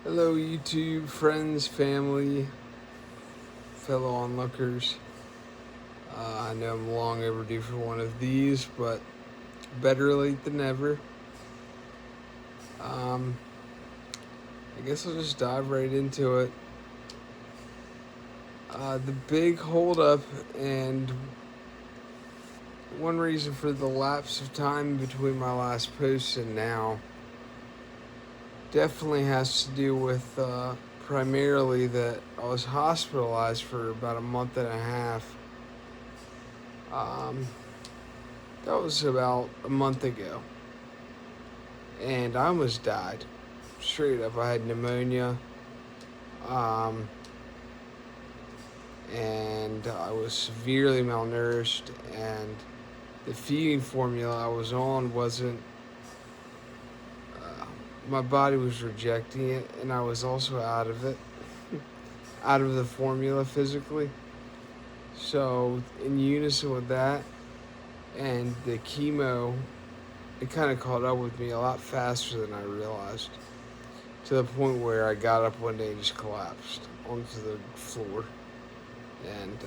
Hello, YouTube friends, family, fellow onlookers. I know I'm long overdue for one of these, but better late than never. Um, I guess I'll just dive right into it. The big holdup and one reason for the lapse of time between my last post and now definitely has to do with primarily that I was hospitalized for about a month and a half. Um, that was about a month ago, and I almost died. Straight up, I had pneumonia, um, and I was severely malnourished, and the feeding formula I was on wasn't. Uh, my body was rejecting it, and I was also out of it, out of the formula physically. So, in unison with that, and the chemo, it kind of caught up with me a lot faster than I realized. To the point where I got up one day and just collapsed onto the floor and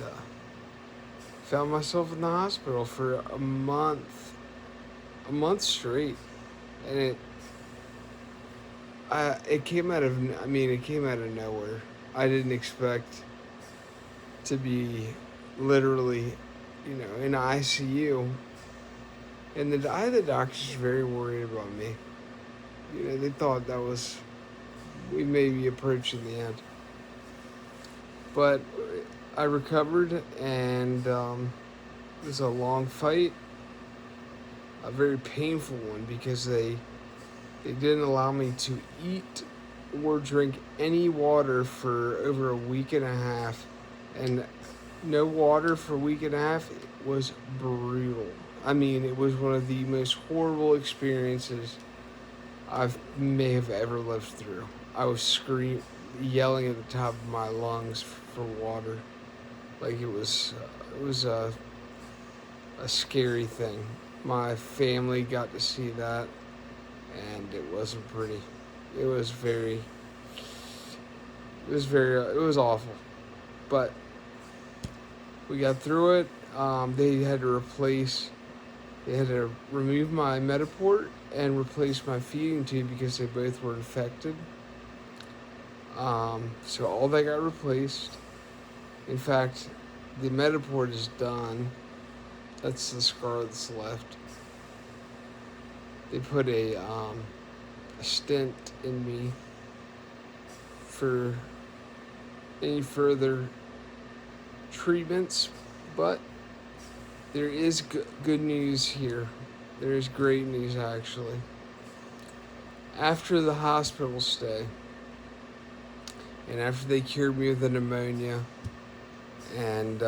found myself in the hospital for a month straight. And it came out of, it came out of nowhere. I didn't expect to be literally, in ICU. And the doctors were very worried about me. They thought we may be approaching the end. But I recovered, and it was a long fight, a very painful one, because they didn't allow me to eat or drink any water for over a week and a half, and no water for a week and a half was brutal. It was one of the most horrible experiences I may have ever lived through. I was yelling at the top of my lungs for water, like it was a scary thing. My family got to see that, and it wasn't pretty. It was very, it was awful, but we got through it. They had to remove my Metaport and replace my feeding tube because they both were infected. So all that got replaced. In fact, the Metaport is done. That's the scar that's left. They put a stent in me for any further treatments, but there is good news here. There is great news, actually. After the hospital stay, and after they cured me of the pneumonia, and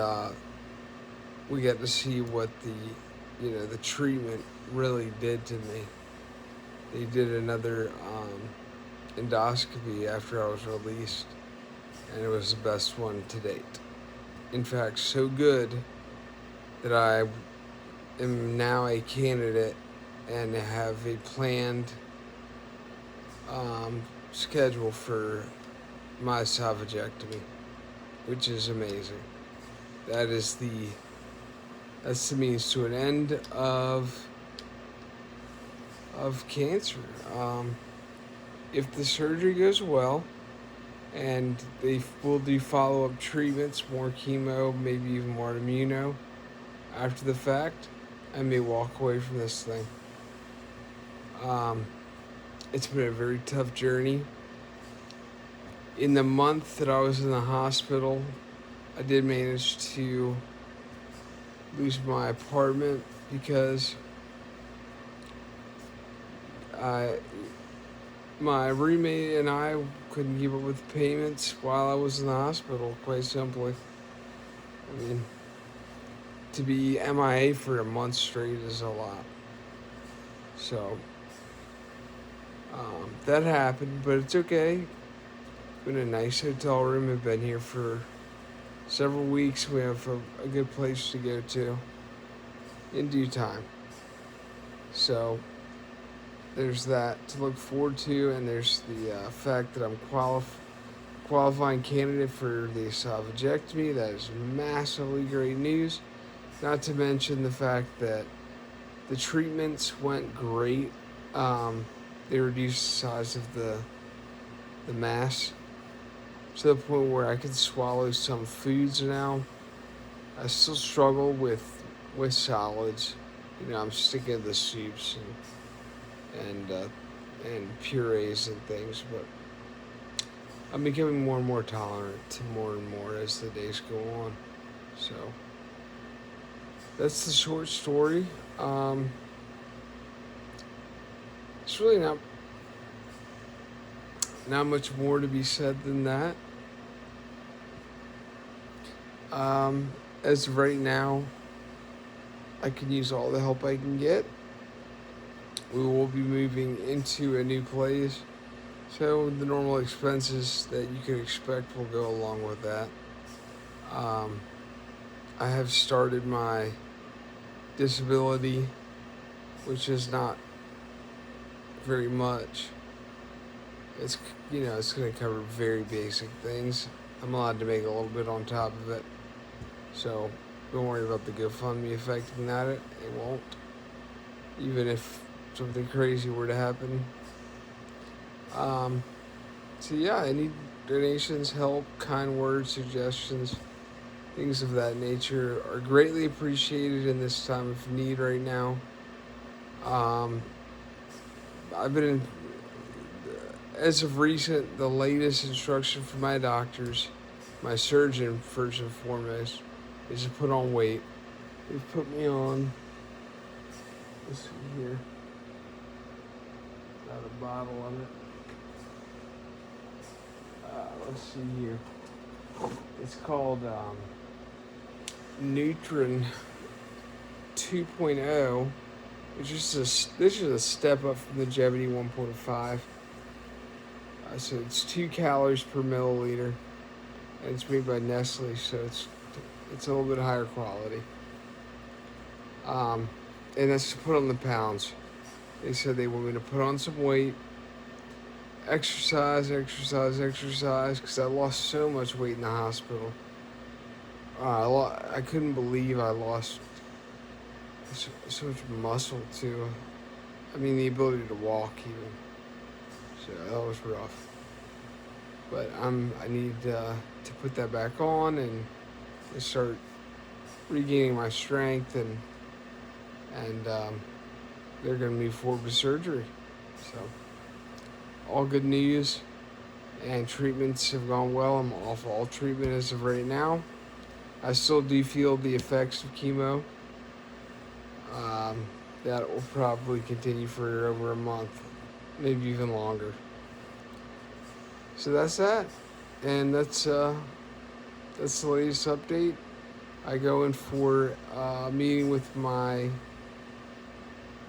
we got to see what the treatment really did to me. They did another endoscopy after I was released, and it was the best one to date. In fact, so good that I am now a candidate and have a planned schedule for my esophagectomy, which is amazing. That's the means to an end of cancer. If the surgery goes well, and they will do follow-up treatments, more chemo, maybe even more immuno, after the fact, I may walk away from this thing. It's been a very tough journey. In the month that I was in the hospital, I did manage to lose my apartment because my roommate and I couldn't keep up with payments while I was in the hospital, quite simply. To be MIA for a month straight is a lot. So, that happened, but it's okay. Been a nice hotel room. I've been here for several weeks. We have a good place to go to in due time. So, there's that to look forward to, and there's the fact that I'm qualifying candidate for the esophagectomy. That is massively great news. Not to mention the fact that the treatments went great. They reduced the size of the mass to the point where I can swallow some foods now. I still struggle with solids. I'm sticking to the soups and purees and things, but I'm becoming more and more tolerant to more and more as the days go on. So that's the short story. It's really not much more to be said than that. As of right now, I can use all the help I can get. We will be moving into a new place, so the normal expenses that you could expect will go along with that. I have started my disability, which is not very much. It's it's going to cover very basic things. I'm allowed to make a little bit on top of it, so don't worry about the GoFundMe affecting that. It won't, even if something crazy were to happen. So yeah, any donations, help, kind words, suggestions, things of that nature are greatly appreciated in this time of need right now. I've been in, as of recent, the latest instruction from my doctors, my surgeon first and foremost, is to put on weight. They've put me on, let's see here, got a bottle of it. Let's see here. It's called Nutrin 2.0, which is this is a step up from the Longevity 1.5. So it's 2 calories per milliliter, and it's made by Nestle, so it's a little bit higher quality. And that's to put on the pounds. They said they want me to put on some weight, exercise, because I lost so much weight in the hospital. I couldn't believe I lost so much muscle too. I mean, the ability to walk even. So that was rough. But I need to put that back on and start regaining my strength, and they're going to move forward with surgery. So all good news, and treatments have gone well. I'm off all treatment as of right now. I still do feel the effects of chemo. That will probably continue for over a month, maybe even longer. So that's that, and that's the latest update. I go in for a meeting with my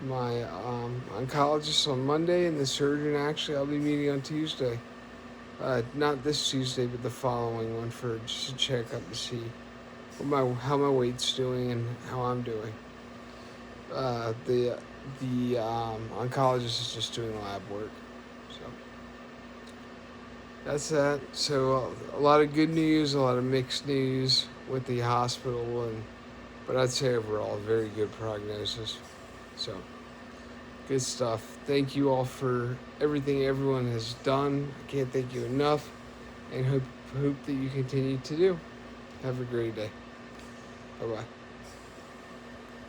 oncologist on Monday, and the surgeon actually I'll be meeting on Tuesday. Not this Tuesday, but the following one, for just a checkup to see how my weight's doing and how I'm doing. The oncologist is just doing lab work, so that's that. So a lot of good news, a lot of mixed news with the hospital, but I'd say overall very good prognosis. So good stuff. Thank you all for everything everyone has done. I can't thank you enough, and hope that you continue to do. Have a great day. Bye-bye.